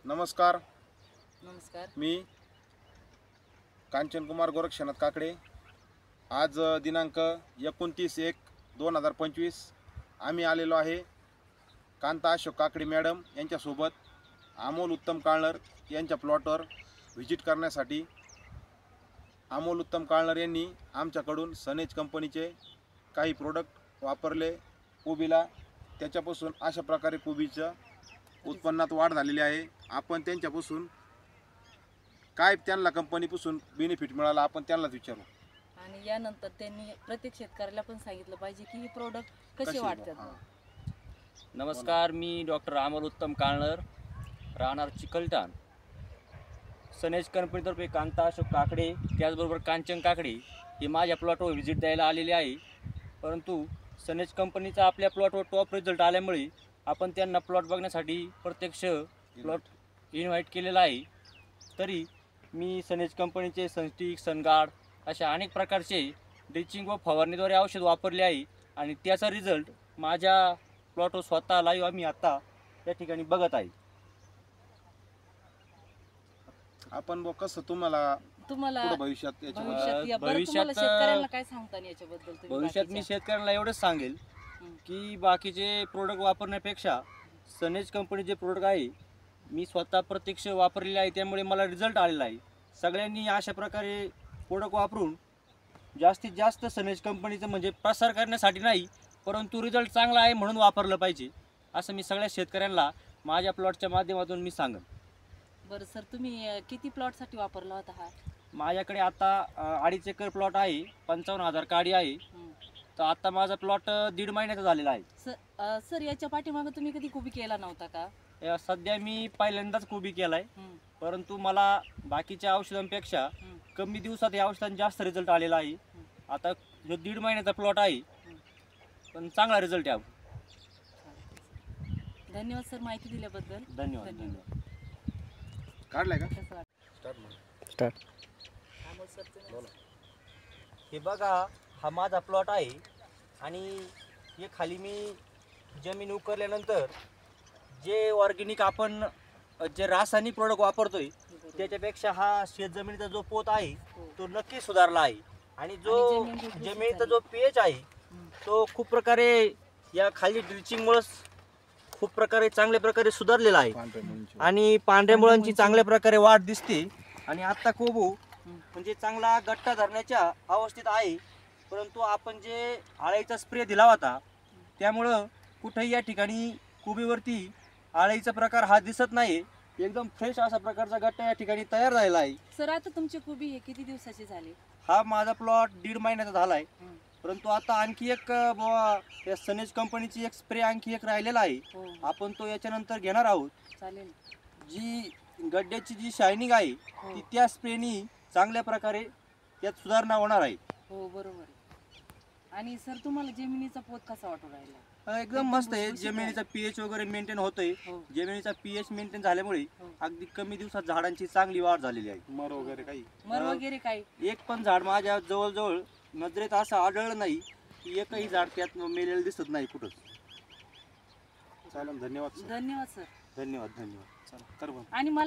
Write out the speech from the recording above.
नमस्कार. नमस्कार. मी कांचनकुमार गोरक्षनाथ काकडे. आज दिनांक 29/1/2025 आम्ही आलेलो आहे कांता अशोक काकडे मॅडम यांच्यासोबत अमोल उत्तम काळनर यांच्या प्लॉटवर व्हिजिट करण्यासाठी. अमोल उत्तम काळनर यांनी आमच्याकडून सनेज कंपनीचे काही प्रोडक्ट वापरले कोबीला. त्याच्यापासून अशा प्रकारे कोबीचं उत्पन्नात वाढ झालेली आहे. आपण त्यांच्यापासून काय त्यांना कंपनीपासून बेनिफिट मिळाला आपण त्यांनाच विचारू. आणि यानंतर त्यांनी प्रत्येक शेतकऱ्याला पण सांगितलं पाहिजे की हे प्रोडक्ट कसे वाटतात. नमस्कार, मी डॉक्टर अमोल उत्तम काळनर, राहणार चिकलठाण. सनेज कंपनीतर्फे कांता अशोक काकडे त्याचबरोबर कांचन काकडे हे माझ्या प्लॉटवर व्हिजिट द्यायला आलेले आहे. परंतु सनेज कंपनीचा आपल्या प्लॉटवर टॉप रिझल्ट आल्यामुळे आपण त्यांना प्लॉट बघण्यासाठी प्रत्यक्ष प्लॉट इन्व्हाइट केलेला आहे. तरी मी सनेज कंपनीचे सनस्टिक, सनगार्ड अशा अनेक प्रकारचे ड्रिचिंग व फवारणीद्वारे औषध वापरले आहे आणि त्याचा रिझल्ट माझ्या प्लॉटवर स्वतः लाईव्ह आम्ही आता या ठिकाणी बघत आहे. आपण कसं तुम्हाला पुढे भविष्यात शेतकऱ्यांना काय सांगता याच्याबद्दल तुम्ही भविष्यात मी शेतकऱ्यांना एवढंच सांगेल की बाकीचे प्रोडक्ट वापरण्यापेक्षा सनेज कंपनीचे प्रोडक्ट आहे मी स्वतः प्रत्यक्ष वापरलेले आहे, त्यामुळे मला रिझल्ट आलेला आहे. सगळ्यांनी अशा प्रकारे प्रोडक्ट वापरून जास्तीत जास्त सनेज कंपनीचं म्हणजे प्रसार करण्यासाठी नाही परंतु रिझल्ट चांगला आहे म्हणून वापरलं पाहिजे असं मी सगळ्या शेतकऱ्यांना माझ्या प्लॉटच्या माध्यमातून मी सांगेन. बरं सर, तुम्ही किती प्लॉटसाठी वापरला होता हा? माझ्याकडे आता 2.5 एकर प्लॉट आहे, 55,000 काडी आहे. तर आता माझा प्लॉट 1.5 महिन्याचा झालेला आहे. सर याच्या पाठीमागे तुम्ही कधी कोबी केला नव्हता का? सध्या मी पहिल्यांदाच कोबी केलाय, परंतु मला बाकीच्या औषधांपेक्षा कमी दिवसात या औषधांचा जास्त रिझल्ट आलेला आहे. आता जो 1.5 महिन्याचा प्लॉट आहे पण चांगला रिझल्ट आहे. धन्यवाद सर माहिती दिल्याबद्दल. धन्यवाद. काढलाय का? कसं वाटतं? स्टार्ट. अमोल सर, तुम्ही हे बघा, हा माझा प्लॉट आहे आणि हे खाली मी जमीन उकरल्यानंतर जे ऑर्गॅनिक आपण जे रासायनिक प्रोडक्ट वापरतोय त्याच्यापेक्षा हा शेत जमिनीचा जो पोत आहे तो नक्की सुधारला आहे. आणि जो जमिनीचा जो पीएच आहे तो खूप प्रकारे या खाली ड्रिचिंगमुळे खूप प्रकारे चांगल्या प्रकारे सुधारलेला आहे आणि पांढऱ्या मुळांची चांगल्या प्रकारे वाढ दिसते. आणि आत्ता कोबू म्हणजे चांगला गट्टा धरण्याच्या अवस्थेत आहे. परंतु आपण जे आळीचा स्प्रे दिला होता त्यामुळं कुठेही या ठिकाणी कोबीवरती आळीचा प्रकार हा दिसत नाही. एकदम फ्रेश असा प्रकारचा गट्टा या ठिकाणी तयार झालेला आहे. सर आता तुमची कोबी हे किती दिवसाची झाली? हा माझा प्लॉट 1.5 महिन्याचा झाला आहे. परंतु आता आणखी एक या सनेज कंपनीची एक स्प्रे आणखी एक राहिलेला आहे, आपण तो याच्यानंतर घेणार आहोत. चालेल. जी गड्ड्याची जी शायनिंग आहे ती त्या स्प्रेनी चांगल्या प्रकारे त्यात सुधारणा होणार आहे. हो बरोबर. आणि सर तुम्हाला जमिनीचा पोत कसा वाटू राहिला? एकदम मस्त आहे. जमिनीचा पीएच वगैरे मेंटेन होतोय. जमिनीचा पीएच मेंटेन झाल्यामुळे अगदी कमी दिवसात झाडांची चांगली वाढ झालेली आहे. मर वगैरे काही एक पण झाड माझ्या जवळजवळ नजरेत असं आढळलं नाही की एकही झाड त्यात मेलेलं दिसत नाही कुठंच. चालेल. धन्यवाद. धन्यवाद सर. धन्यवाद. चला कर. आणि मला